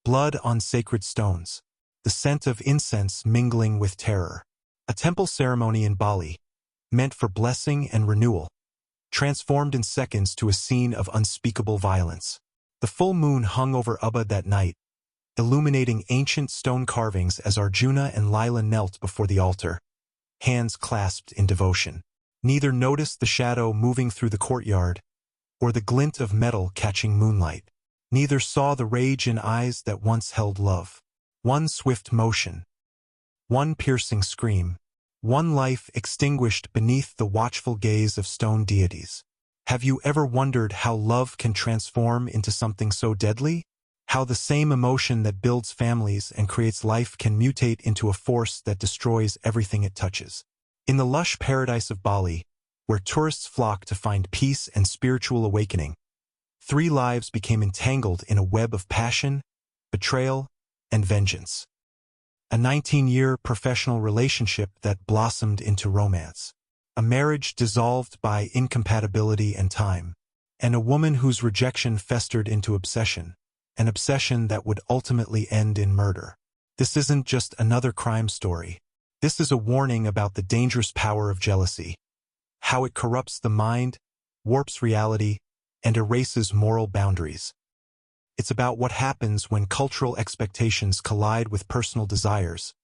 blood on sacred stones, the scent of incense mingling with terror. A temple ceremony in Bali, meant for blessing and renewal, transformed in seconds to a scene of unspeakable violence. The full moon hung over Ubud that night, illuminating ancient stone carvings as Arjuna and Lila knelt before the altar, hands clasped in devotion. Neither noticed the shadow moving through the courtyard, or the glint of metal catching moonlight. Neither saw the rage in eyes that once held love. One swift motion, one piercing scream, one life extinguished beneath the watchful gaze of stone deities. Have you ever wondered how love can transform into something so deadly? How the same emotion that builds families and creates life can mutate into a force that destroys everything it touches? In the lush paradise of Bali, where tourists flock to find peace and spiritual awakening, 3 lives became entangled in a web of passion, betrayal, and vengeance. A 19-year professional relationship that blossomed into romance. A marriage dissolved by incompatibility and time. And a woman whose rejection festered into obsession. An obsession that would ultimately end in murder. This isn't just another crime story. This is a warning about the dangerous power of jealousy. How it corrupts the mind, warps reality, and erases moral boundaries. It's about what happens when cultural expectations collide with personal desires,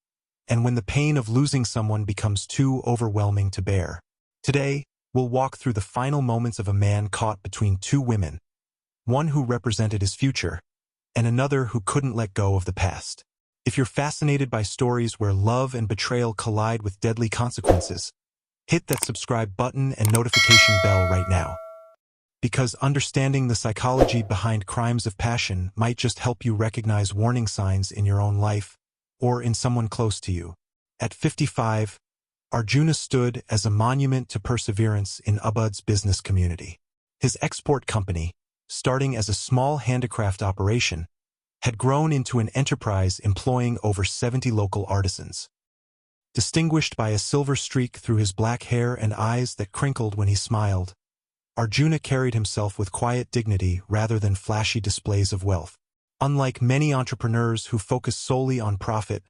and when the pain of losing someone becomes too overwhelming to bear. Today, we'll walk through the final moments of a man caught between 2 women, one who represented his future, and another who couldn't let go of the past. If you're fascinated by stories where love and betrayal collide with deadly consequences, hit that subscribe button and notification bell right now. Because understanding the psychology behind crimes of passion might just help you recognize warning signs in your own life or in someone close to you. At 55, Arjuna stood as a monument to perseverance in Ubud's business community. His export company, starting as a small handicraft operation, had grown into an enterprise employing over 70 local artisans. Distinguished by a silver streak through his black hair and eyes that crinkled when he smiled, Arjuna carried himself with quiet dignity rather than flashy displays of wealth. Unlike many entrepreneurs who focus solely on profit,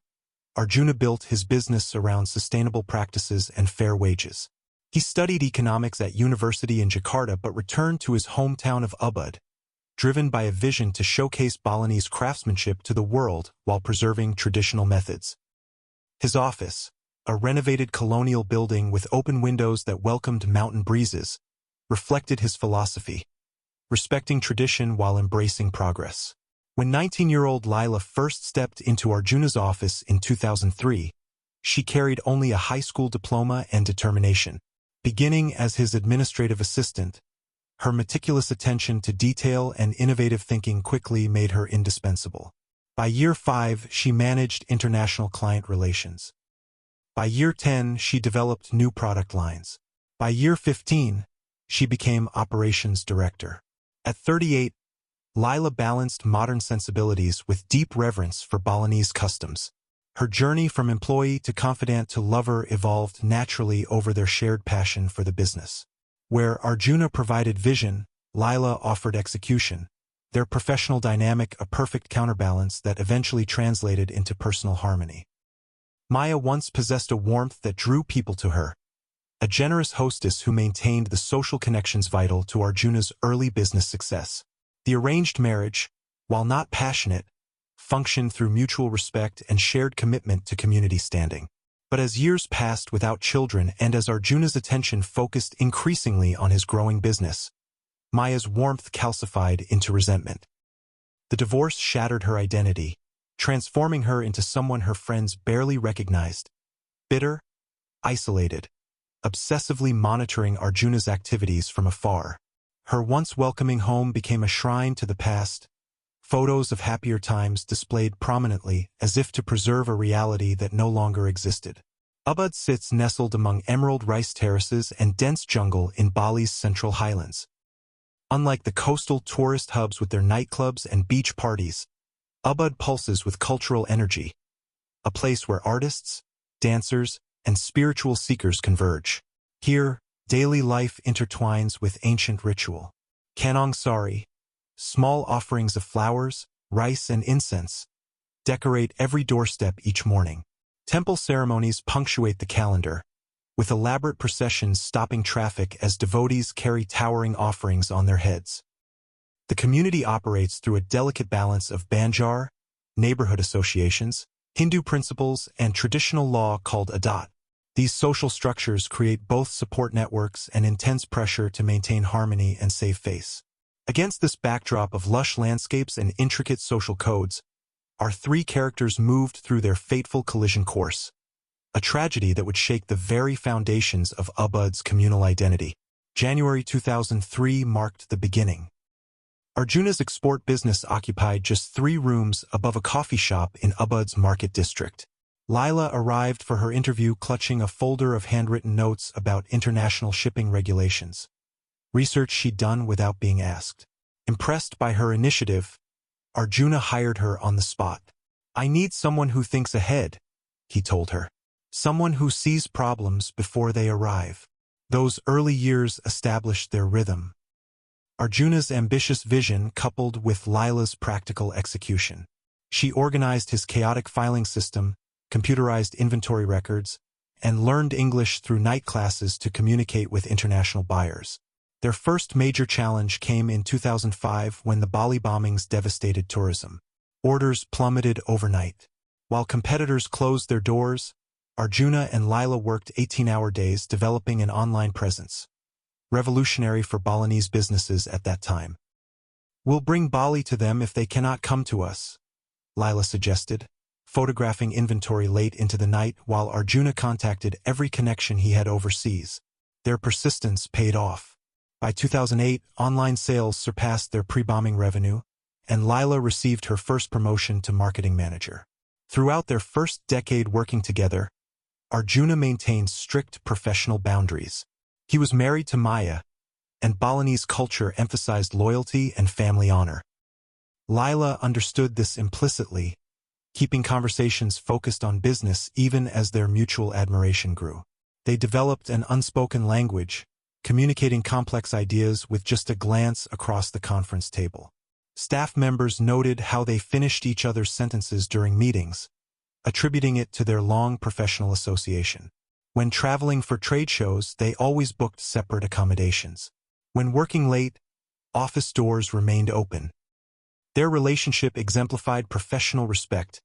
Arjuna built his business around sustainable practices and fair wages. He studied economics at university in Jakarta but returned to his hometown of Ubud, driven by a vision to showcase Balinese craftsmanship to the world while preserving traditional methods. His office, a renovated colonial building with open windows that welcomed mountain breezes, reflected his philosophy, respecting tradition while embracing progress. When 19-year-old Lila first stepped into Arjuna's office in 2003, she carried only a high school diploma and determination. Beginning as his administrative assistant, her meticulous attention to detail and innovative thinking quickly made her indispensable. By year 5, she managed international client relations. By year 10, she developed new product lines. By year 15, she became operations director. At 38, Lila balanced modern sensibilities with deep reverence for Balinese customs. Her journey from employee to confidant to lover evolved naturally over their shared passion for the business. Where Arjuna provided vision, Lila offered execution, their professional dynamic a perfect counterbalance that eventually translated into personal harmony. Maya once possessed a warmth that drew people to her, a generous hostess who maintained the social connections vital to Arjuna's early business success. The arranged marriage, while not passionate, functioned through mutual respect and shared commitment to community standing. But as years passed without children and as Arjuna's attention focused increasingly on his growing business, Maya's warmth calcified into resentment. The divorce shattered her identity, transforming her into someone her friends barely recognized, bitter, isolated, obsessively monitoring Arjuna's activities from afar. Her once welcoming home became a shrine to the past, photos of happier times displayed prominently as if to preserve a reality that no longer existed. Ubud sits nestled among emerald rice terraces and dense jungle in Bali's central highlands. Unlike the coastal tourist hubs with their nightclubs and beach parties, Ubud pulses with cultural energy, a place where artists, dancers, and spiritual seekers converge. Here, daily life intertwines with ancient ritual. Kanong sari, small offerings of flowers, rice and incense decorate every doorstep each morning. Temple ceremonies punctuate the calendar, with elaborate processions stopping traffic as devotees carry towering offerings on their heads. The community operates through a delicate balance of banjar, neighborhood associations, Hindu principles, and traditional law called adat. These social structures create both support networks and intense pressure to maintain harmony and save face. Against this backdrop of lush landscapes and intricate social codes, our three characters moved through their fateful collision course, a tragedy that would shake the very foundations of Ubud's communal identity. January 2003 marked the beginning. Arjuna's export business occupied just 3 rooms above a coffee shop in Ubud's market district. Lila arrived for her interview clutching a folder of handwritten notes about international shipping regulations, research she'd done without being asked. Impressed by her initiative, Arjuna hired her on the spot. "I need someone who thinks ahead," he told her. "Someone who sees problems before they arrive." Those early years established their rhythm. Arjuna's ambitious vision coupled with Lila's practical execution. She organized his chaotic filing system, computerized inventory records, and learned English through night classes to communicate with international buyers. Their first major challenge came in 2005 when the Bali bombings devastated tourism. Orders plummeted overnight. While competitors closed their doors, Arjuna and Lila worked 18-hour days developing an online presence, revolutionary for Balinese businesses at that time. "We'll bring Bali to them if they cannot come to us," Lila suggested, photographing inventory late into the night while Arjuna contacted every connection he had overseas. Their persistence paid off. By 2008, online sales surpassed their pre-bombing revenue, and Lila received her first promotion to marketing manager. Throughout their first decade working together, Arjuna maintained strict professional boundaries. He was married to Maya, and Balinese culture emphasized loyalty and family honor. Lila understood this implicitly, keeping conversations focused on business even as their mutual admiration grew. They developed an unspoken language, communicating complex ideas with just a glance across the conference table. Staff members noted how they finished each other's sentences during meetings, attributing it to their long professional association. When traveling for trade shows, they always booked separate accommodations. When working late, office doors remained open. Their relationship exemplified professional respect,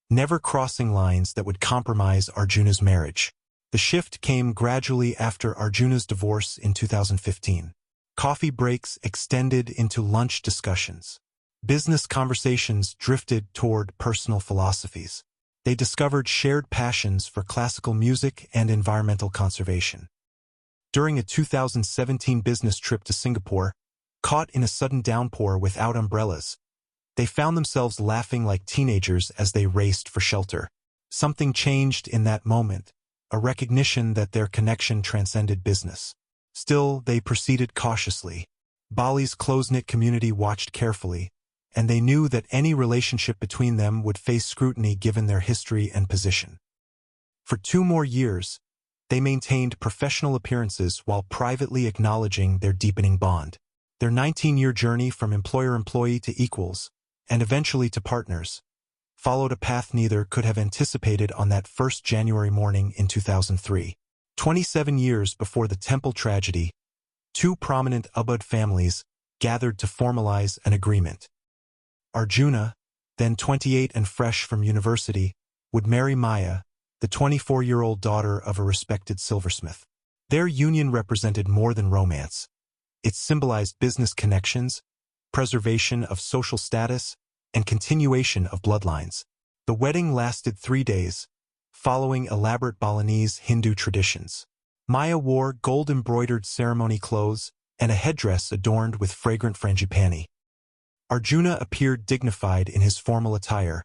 never crossing lines that would compromise Arjuna's marriage. The shift came gradually after Arjuna's divorce in 2015. Coffee breaks extended into lunch discussions. Business conversations drifted toward personal philosophies. They discovered shared passions for classical music and environmental conservation. During a 2017 business trip to Singapore, caught in a sudden downpour without umbrellas, they found themselves laughing like teenagers as they raced for shelter. Something changed in that moment, a recognition that their connection transcended business. Still, they proceeded cautiously. Bali's close-knit community watched carefully, and they knew that any relationship between them would face scrutiny given their history and position. For 2 more years, they maintained professional appearances while privately acknowledging their deepening bond. Their 19-year journey from employer-employee to equals, and eventually to partners, followed a path neither could have anticipated on that first January morning in 2003. 27 years before the temple tragedy, 2 prominent Ubud families gathered to formalize an agreement. Arjuna, then 28 and fresh from university, would marry Maya, the 24-year-old daughter of a respected silversmith. Their union represented more than romance. It symbolized business connections, preservation of social status, and continuation of bloodlines. The wedding lasted 3 days, following elaborate Balinese Hindu traditions. Maya wore gold-embroidered ceremony clothes and a headdress adorned with fragrant frangipani. Arjuna appeared dignified in his formal attire,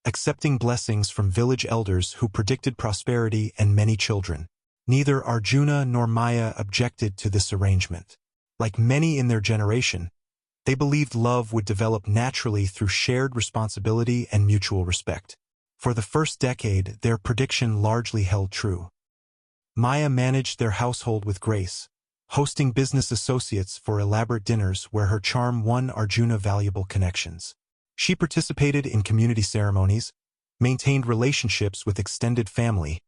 accepting blessings from village elders who predicted prosperity and many children. Neither Arjuna nor Maya objected to this arrangement. Like many in their generation, they believed love would develop naturally through shared responsibility and mutual respect. For the first decade, their prediction largely held true. Maya managed their household with grace, hosting business associates for elaborate dinners where her charm won Arjuna valuable connections. She participated in community ceremonies, maintained relationships with extended family,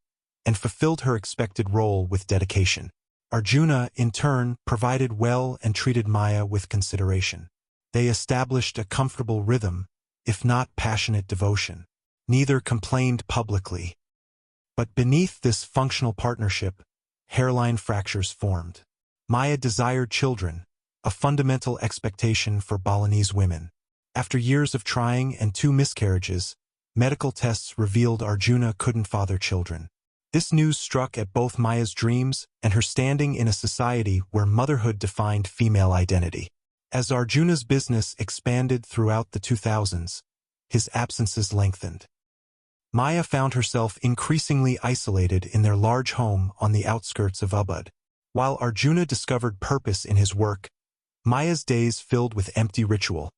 and fulfilled her expected role with dedication. Arjuna, in turn, provided well and treated Maya with consideration. They established a comfortable rhythm, if not passionate devotion. Neither complained publicly. But beneath this functional partnership, hairline fractures formed. Maya desired children, a fundamental expectation for Balinese women. After years of trying and 2 miscarriages, medical tests revealed Arjuna couldn't father children. This news struck at both Maya's dreams and her standing in a society where motherhood defined female identity. As Arjuna's business expanded throughout the 2000s, his absences lengthened. Maya found herself increasingly isolated in their large home on the outskirts of Ubud. While Arjuna discovered purpose in his work, Maya's days filled with empty ritual,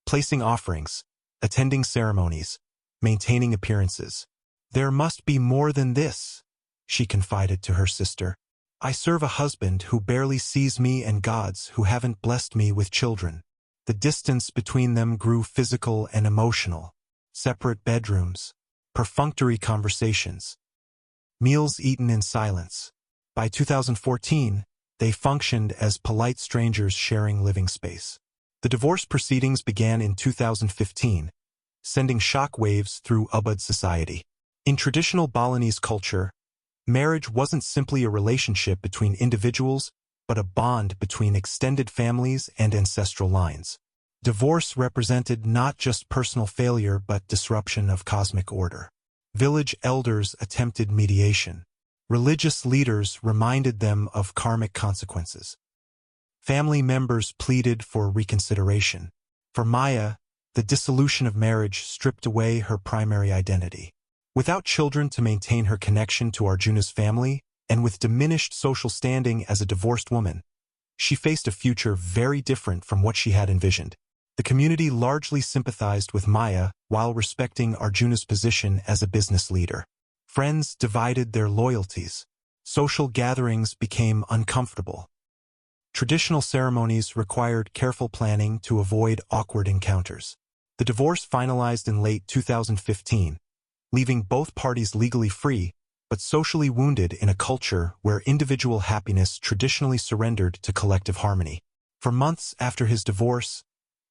placing offerings, attending ceremonies, maintaining appearances. "There must be more than this," she confided to her sister. "I serve a husband who barely sees me and gods who haven't blessed me with children." The distance between them grew physical and emotional. Separate bedrooms, perfunctory conversations, meals eaten in silence. By 2014, they functioned as polite strangers sharing living space. The divorce proceedings began in 2015, sending shockwaves through Ubud society. In traditional Balinese culture, marriage wasn't simply a relationship between individuals, but a bond between extended families and ancestral lines. Divorce represented not just personal failure but disruption of cosmic order. Village elders attempted mediation. Religious leaders reminded them of karmic consequences. Family members pleaded for reconsideration. For Maya, the dissolution of marriage stripped away her primary identity. Without children to maintain her connection to Arjuna's family, and with diminished social standing as a divorced woman, she faced a future very different from what she had envisioned. The community largely sympathized with Maya while respecting Arjuna's position as a business leader. Friends divided their loyalties. Social gatherings became uncomfortable. Traditional ceremonies required careful planning to avoid awkward encounters. The divorce finalized in late 2015, leaving both parties legally free, but socially wounded in a culture where individual happiness traditionally surrendered to collective harmony. For months after his divorce,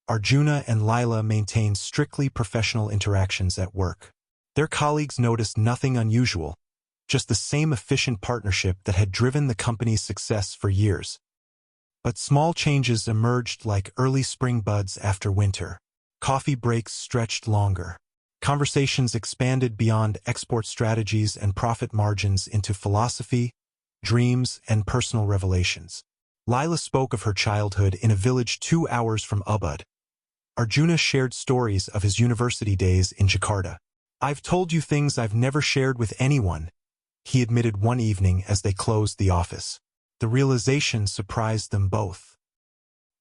Arjuna and Lila maintained strictly professional interactions at work. Their colleagues noticed nothing unusual, just the same efficient partnership that had driven the company's success for years. But small changes emerged like early spring buds after winter. Coffee breaks stretched longer. Conversations expanded beyond export strategies and profit margins into philosophy, dreams, and personal revelations. Lila spoke of her childhood in a village 2 hours from Ubud. Arjuna shared stories of his university days in Jakarta. "I've told you things I've never shared with anyone," he admitted one evening as they closed the office. The realization surprised them both.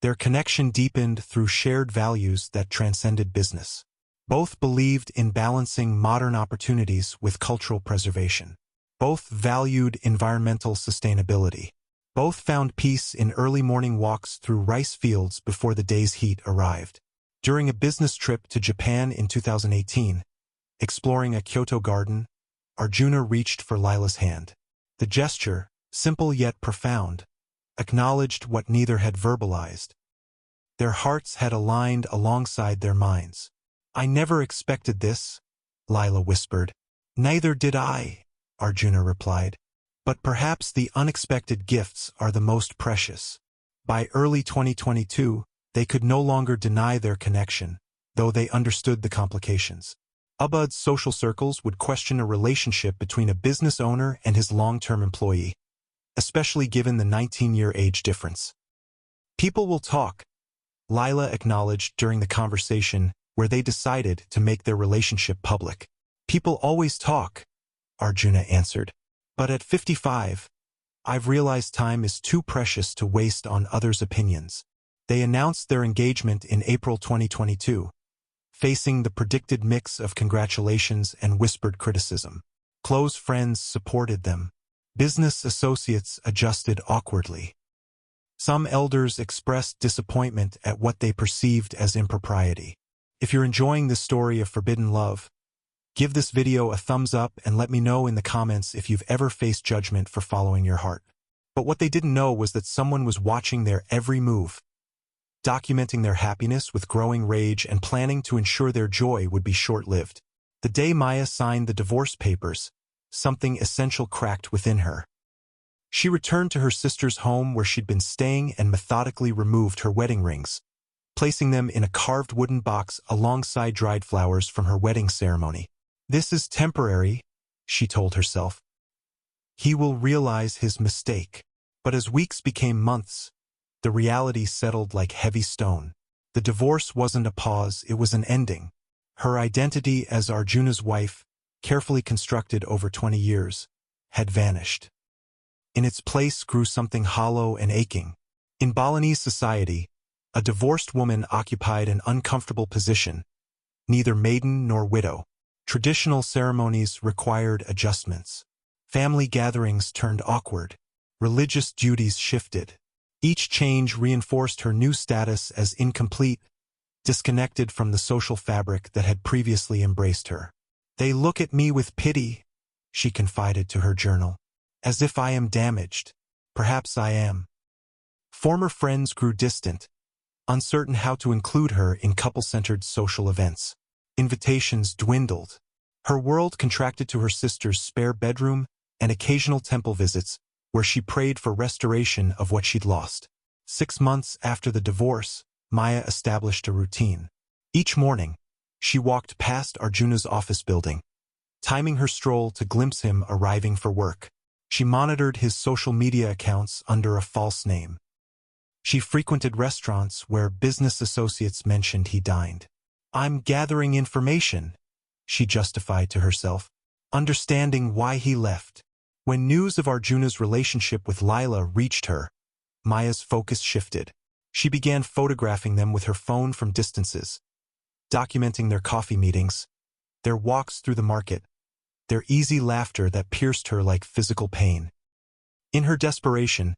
Their connection deepened through shared values that transcended business. Both believed in balancing modern opportunities with cultural preservation. Both valued environmental sustainability. Both found peace in early morning walks through rice fields before the day's heat arrived. During a business trip to Japan in 2018, exploring a Kyoto garden, Arjuna reached for Lila's hand. The gesture, simple yet profound, acknowledged what neither had verbalized. Their hearts had aligned alongside their minds. "I never expected this," Lila whispered. "Neither did I," Arjuna replied. "But perhaps the unexpected gifts are the most precious." By early 2022, they could no longer deny their connection, though they understood the complications. Ubud's social circles would question a relationship between a business owner and his long-term employee, especially given the 19-year age difference. "People will talk," Lila acknowledged during the conversation where they decided to make their relationship public. "People always talk," Arjuna answered. "But at 55, I've realized time is too precious to waste on others' opinions." They announced their engagement in April 2022, facing the predicted mix of congratulations and whispered criticism. Close friends supported them. Business associates adjusted awkwardly. Some elders expressed disappointment at what they perceived as impropriety. If you're enjoying this story of forbidden love, give this video a thumbs up and let me know in the comments if you've ever faced judgment for following your heart. But what they didn't know was that someone was watching their every move, documenting their happiness with growing rage and planning to ensure their joy would be short-lived. The day Maya signed the divorce papers, something essential cracked within her. She returned to her sister's home where she'd been staying and methodically removed her wedding rings, placing them in a carved wooden box alongside dried flowers from her wedding ceremony. "This is temporary," she told herself. "He will realize his mistake." But as weeks became months, the reality settled like heavy stone. The divorce wasn't a pause, it was an ending. Her identity as Arjuna's wife, carefully constructed over 20 years, had vanished. In its place grew something hollow and aching. In Balinese society, a divorced woman occupied an uncomfortable position, neither maiden nor widow. Traditional ceremonies required adjustments. Family gatherings turned awkward. Religious duties shifted. Each change reinforced her new status as incomplete, disconnected from the social fabric that had previously embraced her. "They look at me with pity," she confided to her journal, "as if I am damaged. Perhaps I am." Former friends grew distant, uncertain how to include her in couple-centered social events. Invitations dwindled. Her world contracted to her sister's spare bedroom and occasional temple visits, where she prayed for restoration of what she'd lost. 6 months after the divorce, Maya established a routine. Each morning, she walked past Arjuna's office building, timing her stroll to glimpse him arriving for work. She monitored his social media accounts under a false name. She frequented restaurants where business associates mentioned he dined. "I'm gathering information," she justified to herself, understanding why he left. When news of Arjuna's relationship with Lila reached her, Maya's focus shifted. She began photographing them with her phone from distances, documenting their coffee meetings, their walks through the market, their easy laughter that pierced her like physical pain. In her desperation,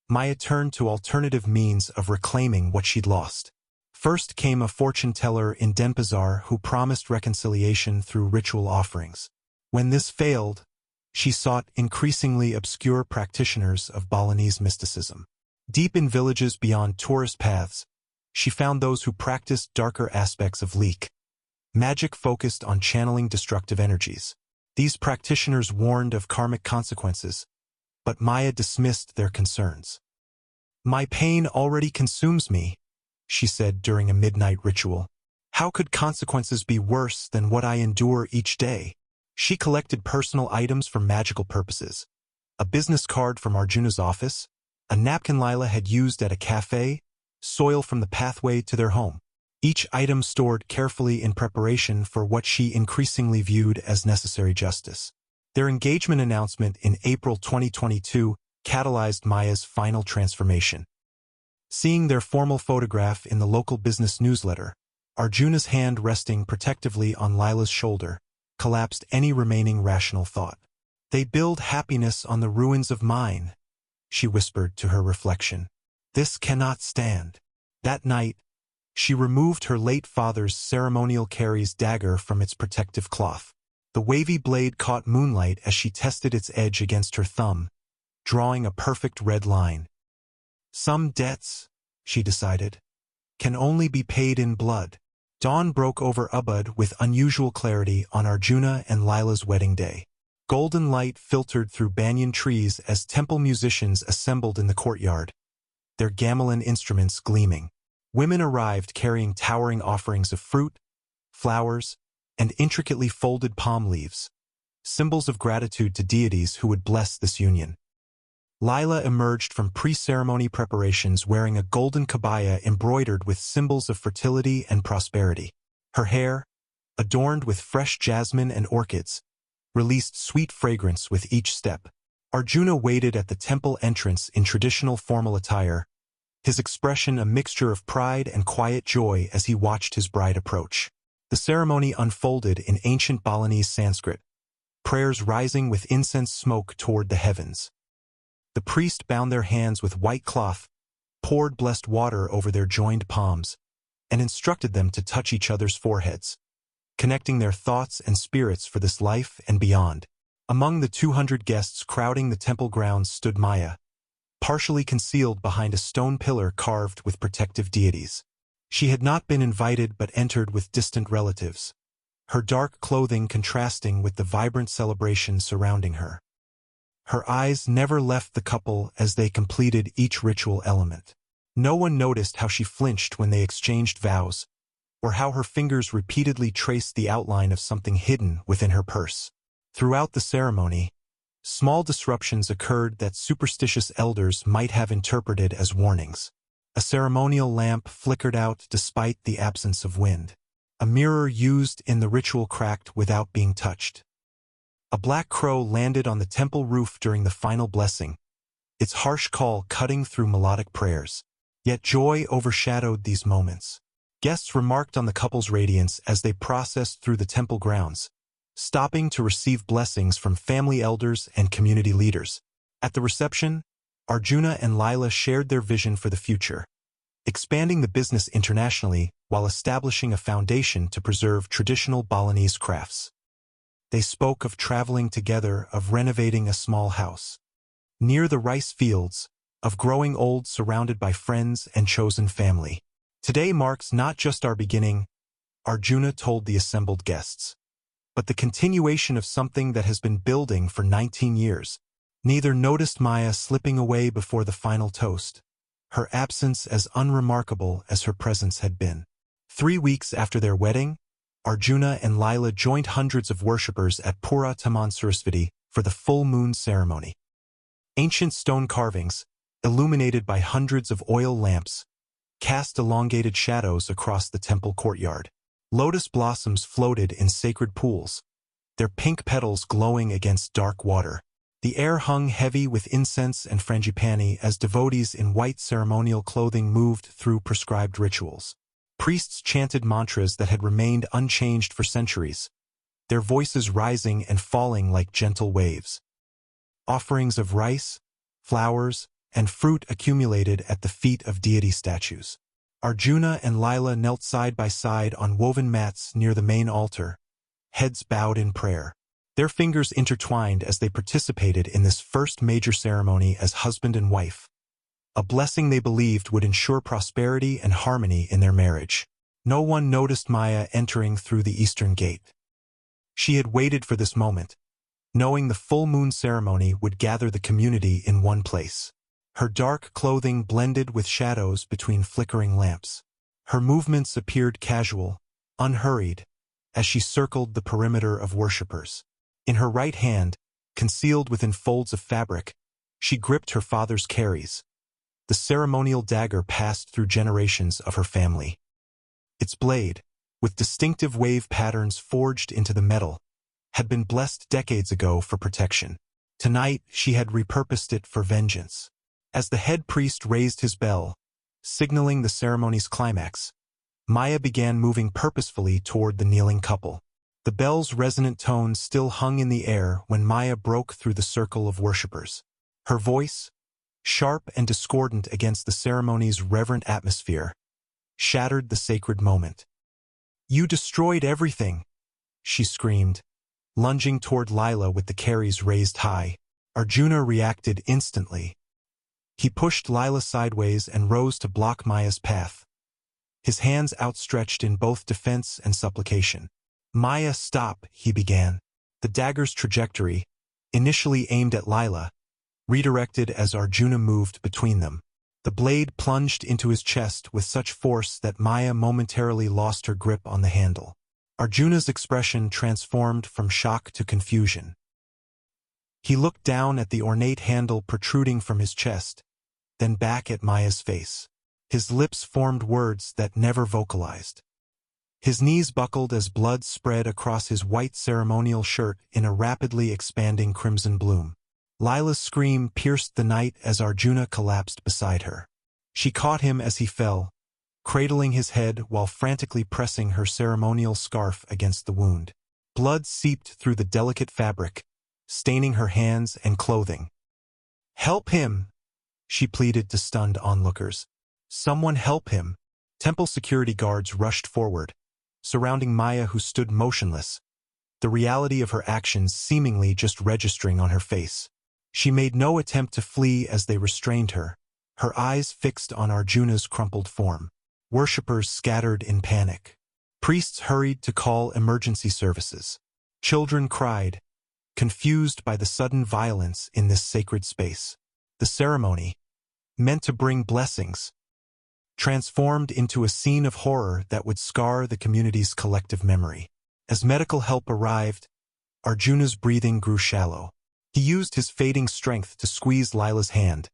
Maya turned to alternative means of reclaiming what she'd lost. First came a fortune teller in Denpasar who promised reconciliation through ritual offerings. When this failed, she sought increasingly obscure practitioners of Balinese mysticism. Deep in villages beyond tourist paths, she found those who practiced darker aspects of leek, magic focused on channeling destructive energies. These practitioners warned of karmic consequences, but Maya dismissed their concerns. "My pain already consumes me," she said during a midnight ritual. "How could consequences be worse than what I endure each day?" She collected personal items for magical purposes. A business card from Arjuna's office, a napkin Lila had used at a cafe, soil from the pathway to their home. Each item stored carefully in preparation for what she increasingly viewed as necessary justice. Their engagement announcement in April 2022 catalyzed Maya's final transformation. Seeing their formal photograph in the local business newsletter, Arjuna's hand resting protectively on Lila's shoulder, collapsed any remaining rational thought. "They build happiness on the ruins of mine," she whispered to her reflection. "This cannot stand." That night, she removed her late father's ceremonial carry's dagger from its protective cloth. The wavy blade caught moonlight as she tested its edge against her thumb, drawing a perfect red line. "Some debts," she decided, "can only be paid in blood." Dawn broke over Ubud with unusual clarity on Arjuna and Lila's wedding day. Golden light filtered through banyan trees as temple musicians assembled in the courtyard, their gamelan instruments gleaming. Women arrived carrying towering offerings of fruit, flowers, and intricately folded palm leaves, symbols of gratitude to deities who would bless this union. Lila emerged from pre-ceremony preparations wearing a golden kabaya embroidered with symbols of fertility and prosperity. Her hair, adorned with fresh jasmine and orchids, released sweet fragrance with each step. Arjuna waited at the temple entrance in traditional formal attire, his expression a mixture of pride and quiet joy as he watched his bride approach. The ceremony unfolded in ancient Balinese Sanskrit, prayers rising with incense smoke toward the heavens. The priest bound their hands with white cloth, poured blessed water over their joined palms, and instructed them to touch each other's foreheads, connecting their thoughts and spirits for this life and beyond. Among the 200 guests crowding the temple grounds stood Maya, partially concealed behind a stone pillar carved with protective deities. She had not been invited but entered with distant relatives, her dark clothing contrasting with the vibrant celebration surrounding her. Her eyes never left the couple as they completed each ritual element. No one noticed how she flinched when they exchanged vows, or how her fingers repeatedly traced the outline of something hidden within her purse. Throughout the ceremony, small disruptions occurred that superstitious elders might have interpreted as warnings. A ceremonial lamp flickered out despite the absence of wind. A mirror used in the ritual cracked without being touched. A black crow landed on the temple roof during the final blessing, its harsh call cutting through melodic prayers. Yet joy overshadowed these moments. Guests remarked on the couple's radiance as they processed through the temple grounds, stopping to receive blessings from family elders and community leaders. At the reception, Arjuna and Lila shared their vision for the future, expanding the business internationally while establishing a foundation to preserve traditional Balinese crafts. They spoke of traveling together, of renovating a small house near the rice fields, of growing old surrounded by friends and chosen family. Today marks not just our beginning, Arjuna told the assembled guests, but the continuation of something that has been building for 19 years. Neither noticed Maya slipping away before the final toast, her absence as unremarkable as her presence had been. 3 weeks after their wedding, Arjuna and Lila joined hundreds of worshippers at Pura Taman Sarasvati for the full moon ceremony. Ancient stone carvings, illuminated by hundreds of oil lamps, cast elongated shadows across the temple courtyard. Lotus blossoms floated in sacred pools, their pink petals glowing against dark water. The air hung heavy with incense and frangipani as devotees in white ceremonial clothing moved through prescribed rituals. Priests chanted mantras that had remained unchanged for centuries, their voices rising and falling like gentle waves. Offerings of rice, flowers, and fruit accumulated at the feet of deity statues. Arjuna and Lila knelt side by side on woven mats near the main altar, heads bowed in prayer. Their fingers intertwined as they participated in this first major ceremony as husband and wife, a blessing they believed would ensure prosperity and harmony in their marriage. No one noticed Maya entering through the eastern gate. She had waited for this moment, knowing the full moon ceremony would gather the community in one place. Her dark clothing blended with shadows between flickering lamps. Her movements appeared casual, unhurried, as she circled the perimeter of worshippers. In her right hand, concealed within folds of fabric, she gripped her father's caries. The ceremonial dagger passed through generations of her family. Its blade, with distinctive wave patterns forged into the metal, had been blessed decades ago for protection. Tonight, she had repurposed it for vengeance. As the head priest raised his bell, signaling the ceremony's climax, Maya began moving purposefully toward the kneeling couple. The bell's resonant tones still hung in the air when Maya broke through the circle of worshippers. Her voice, sharp and discordant against the ceremony's reverent atmosphere, shattered the sacred moment. "You destroyed everything," she screamed, lunging toward Lila with the caries raised high. Arjuna reacted instantly. He pushed Lila sideways and rose to block Maya's path, his hands outstretched in both defense and supplication. "Maya, stop," he began. The dagger's trajectory, initially aimed at Lila, redirected as Arjuna moved between them. The blade plunged into his chest with such force that Maya momentarily lost her grip on the handle. Arjuna's expression transformed from shock to confusion. He looked down at the ornate handle protruding from his chest, then back at Maya's face. His lips formed words that never vocalized. His knees buckled as blood spread across his white ceremonial shirt in a rapidly expanding crimson bloom. Lila's scream pierced the night as Arjuna collapsed beside her. She caught him as he fell, cradling his head while frantically pressing her ceremonial scarf against the wound. Blood seeped through the delicate fabric, staining her hands and clothing. "Help him!" she pleaded to stunned onlookers. "Someone help him!" Temple security guards rushed forward, surrounding Maya, who stood motionless, the reality of her actions seemingly just registering on her face. She made no attempt to flee as they restrained her, her eyes fixed on Arjuna's crumpled form. Worshippers scattered in panic. Priests hurried to call emergency services. Children cried, confused by the sudden violence in this sacred space. The ceremony, meant to bring blessings, transformed into a scene of horror that would scar the community's collective memory. As medical help arrived, Arjuna's breathing grew shallow. He used his fading strength to squeeze Lila's hand,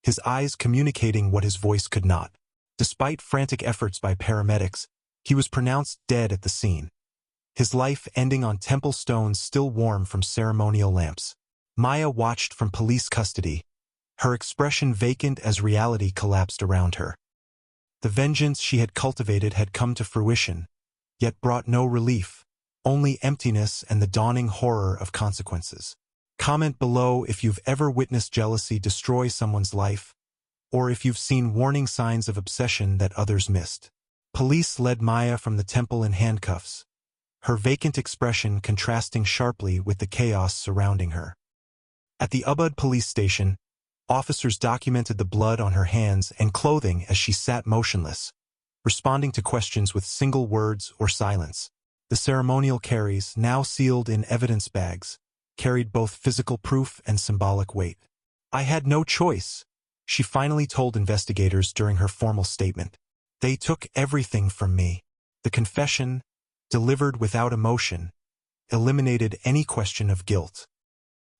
his eyes communicating what his voice could not. Despite frantic efforts by paramedics, he was pronounced dead at the scene, his life ending on temple stones still warm from ceremonial lamps. Maya watched from police custody, her expression vacant as reality collapsed around her. The vengeance she had cultivated had come to fruition, yet brought no relief, only emptiness and the dawning horror of consequences. Comment below if you've ever witnessed jealousy destroy someone's life, or if you've seen warning signs of obsession that others missed. Police led Maya from the temple in handcuffs, her vacant expression contrasting sharply with the chaos surrounding her. At the Ubud police station, officers documented the blood on her hands and clothing as she sat motionless, responding to questions with single words or silence. The ceremonial carries, now sealed in evidence bags, carried both physical proof and symbolic weight. "I had no choice," she finally told investigators during her formal statement. "They took everything from me." The confession, delivered without emotion, eliminated any question of guilt.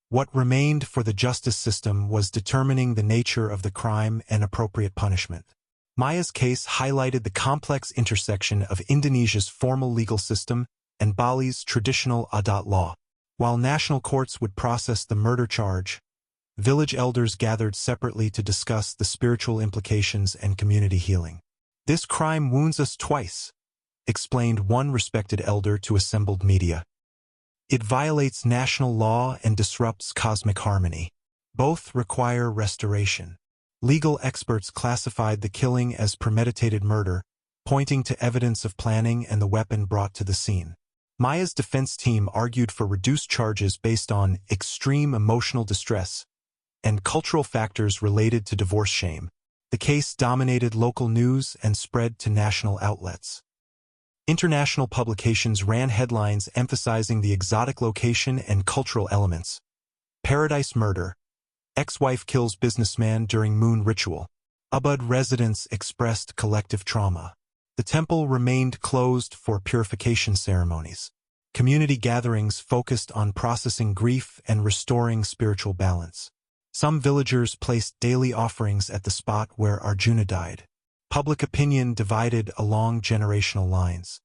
What remained for the justice system was determining the nature of the crime and appropriate punishment. Maya's case highlighted the complex intersection of Indonesia's formal legal system and Bali's traditional adat law. While national courts would process the murder charge, village elders gathered separately to discuss the spiritual implications and community healing. "This crime wounds us twice," explained one respected elder to assembled media. "It violates national law and disrupts cosmic harmony. Both require restoration." Legal experts classified the killing as premeditated murder, pointing to evidence of planning and the weapon brought to the scene. Maya's defense team argued for reduced charges based on extreme emotional distress and cultural factors related to divorce shame. The case dominated local news and spread to national outlets. International publications ran headlines emphasizing the exotic location and cultural elements. "Paradise murder. Ex-wife kills businessman during moon ritual." Ubud residents expressed collective trauma. The temple remained closed for purification ceremonies. Community gatherings focused on processing grief and restoring spiritual balance. Some villagers placed daily offerings at the spot where Arjuna died. Public opinion divided along generational lines.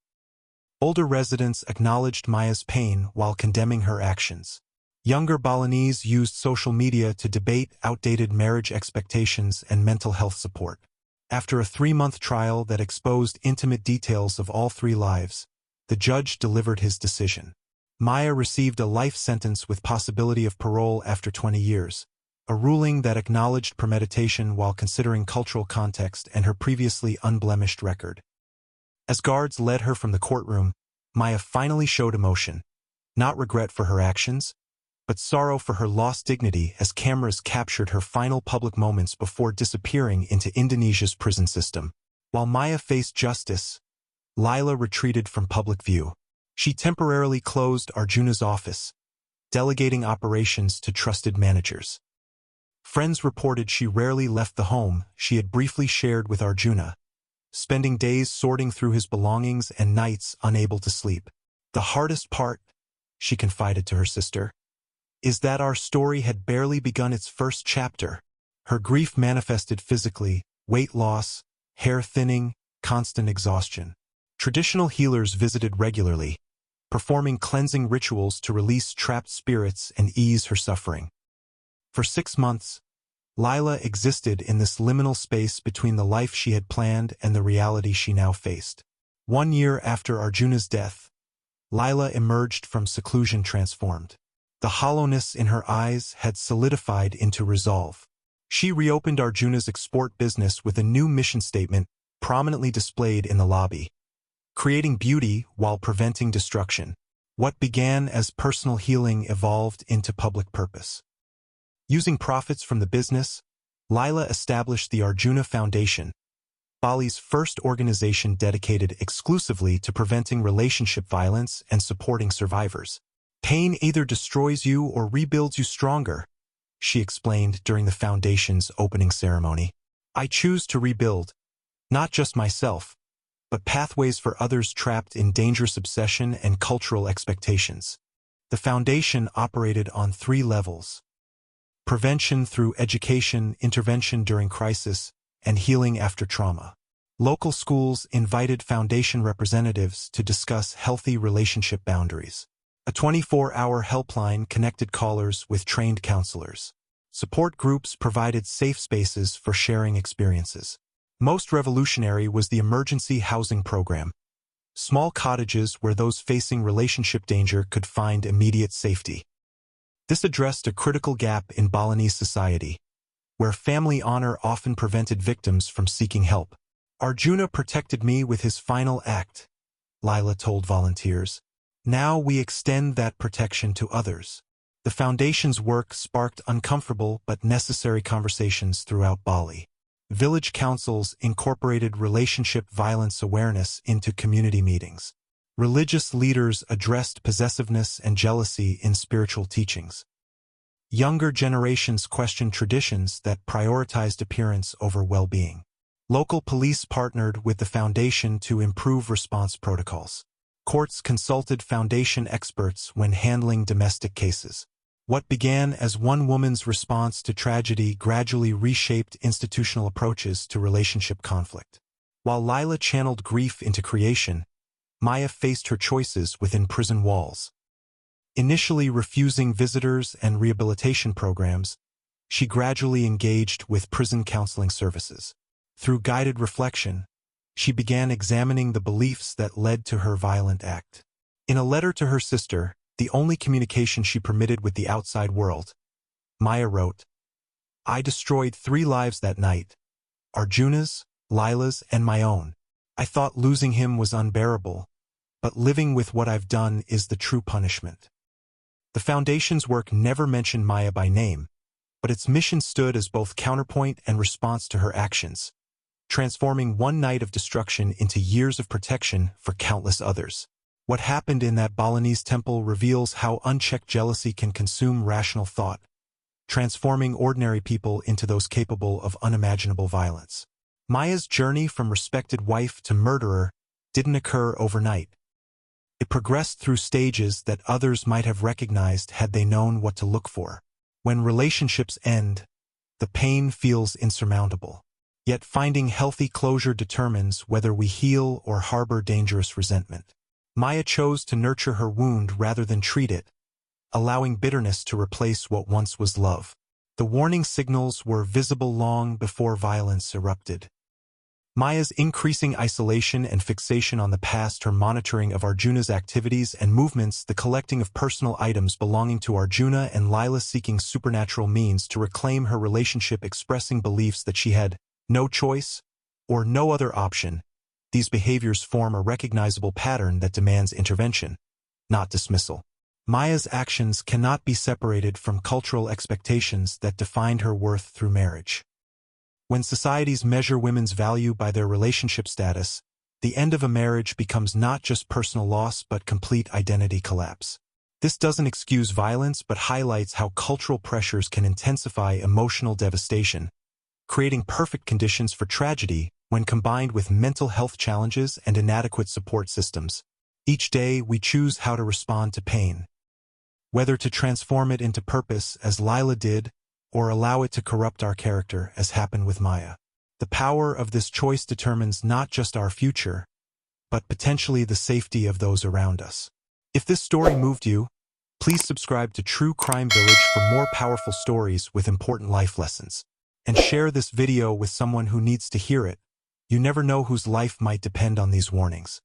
Older residents acknowledged Maya's pain while condemning her actions. Younger Balinese used social media to debate outdated marriage expectations and mental health support. After a 3-month trial that exposed intimate details of all 3 lives, the judge delivered his decision. Maya received a life sentence with possibility of parole after 20 years, a ruling that acknowledged premeditation while considering cultural context and her previously unblemished record. As guards led her from the courtroom, Maya finally showed emotion, not regret for her actions, but sorrow for her lost dignity as cameras captured her final public moments before disappearing into Indonesia's prison system. While Maya faced justice, Lila retreated from public view. She temporarily closed Arjuna's office, delegating operations to trusted managers. Friends reported she rarely left the home she had briefly shared with Arjuna, spending days sorting through his belongings and nights unable to sleep. "The hardest part," she confided to her sister, "is that our story had barely begun its first chapter." Her grief manifested physically: weight loss, hair thinning, constant exhaustion. Traditional healers visited regularly, performing cleansing rituals to release trapped spirits and ease her suffering. For 6 months, Lila existed in this liminal space between the life she had planned and the reality she now faced. 1 year after Arjuna's death, Lila emerged from seclusion transformed. The hollowness in her eyes had solidified into resolve. She reopened Arjuna's export business with a new mission statement: prominently displayed in the lobby, creating beauty while preventing destruction. What began as personal healing evolved into public purpose. Using profits from the business, Lila established the Arjuna Foundation, Bali's first organization dedicated exclusively to preventing relationship violence and supporting survivors. Pain either destroys you or rebuilds you stronger, she explained during the foundation's opening ceremony. I choose to rebuild, not just myself, but pathways for others trapped in dangerous obsession and cultural expectations. The foundation operated on 3 levels: prevention through education, intervention during crisis, and healing after trauma. Local schools invited foundation representatives to discuss healthy relationship boundaries. A 24-hour helpline connected callers with trained counselors. Support groups provided safe spaces for sharing experiences. Most revolutionary was the emergency housing program. Small cottages where those facing relationship danger could find immediate safety. This addressed a critical gap in Balinese society, where family honor often prevented victims from seeking help. Arjuna protected me with his final act, Lila told volunteers. Now we extend that protection to others. The foundation's work sparked uncomfortable but necessary conversations throughout Bali. Village councils incorporated relationship violence awareness into community meetings. Religious leaders addressed possessiveness and jealousy in spiritual teachings. Younger generations questioned traditions that prioritized appearance over well-being. Local police partnered with the foundation to improve response protocols. Courts consulted foundation experts when handling domestic cases. What began as one woman's response to tragedy gradually reshaped institutional approaches to relationship conflict. While Lila channeled grief into creation, Maya faced her choices within prison walls. Initially refusing visitors and rehabilitation programs, she gradually engaged with prison counseling services. Through guided reflection, she began examining the beliefs that led to her violent act. In a letter to her sister, the only communication she permitted with the outside world, Maya wrote, "I destroyed 3 lives that night, Arjuna's, Lila's, and my own. I thought losing him was unbearable, but living with what I've done is the true punishment." The foundation's work never mentioned Maya by name, but its mission stood as both counterpoint and response to her actions, transforming one night of destruction into years of protection for countless others. What happened in that Balinese temple reveals how unchecked jealousy can consume rational thought, transforming ordinary people into those capable of unimaginable violence. Maya's journey from respected wife to murderer didn't occur overnight. It progressed through stages that others might have recognized had they known what to look for. When relationships end, the pain feels insurmountable. Yet finding healthy closure determines whether we heal or harbor dangerous resentment. Maya chose to nurture her wound rather than treat it, allowing bitterness to replace what once was love. The warning signals were visible long before violence erupted. Maya's increasing isolation and fixation on the past, her monitoring of Arjuna's activities and movements, the collecting of personal items belonging to Arjuna, and Lila seeking supernatural means to reclaim her relationship, expressing beliefs that she had no choice or no other option. These behaviors form a recognizable pattern that demands intervention, not dismissal. Maya's actions cannot be separated from cultural expectations that defined her worth through marriage. When societies measure women's value by their relationship status, the end of a marriage becomes not just personal loss but complete identity collapse. This doesn't excuse violence but highlights how cultural pressures can intensify emotional devastation, creating perfect conditions for tragedy when combined with mental health challenges and inadequate support systems. Each day we choose how to respond to pain, whether to transform it into purpose, as Lila did, or allow it to corrupt our character, as happened with Maya. The power of this choice determines not just our future, but potentially the safety of those around us. If this story moved you, please subscribe to True Crime Village for more powerful stories with important life lessons. And share this video with someone who needs to hear it. You never know whose life might depend on these warnings.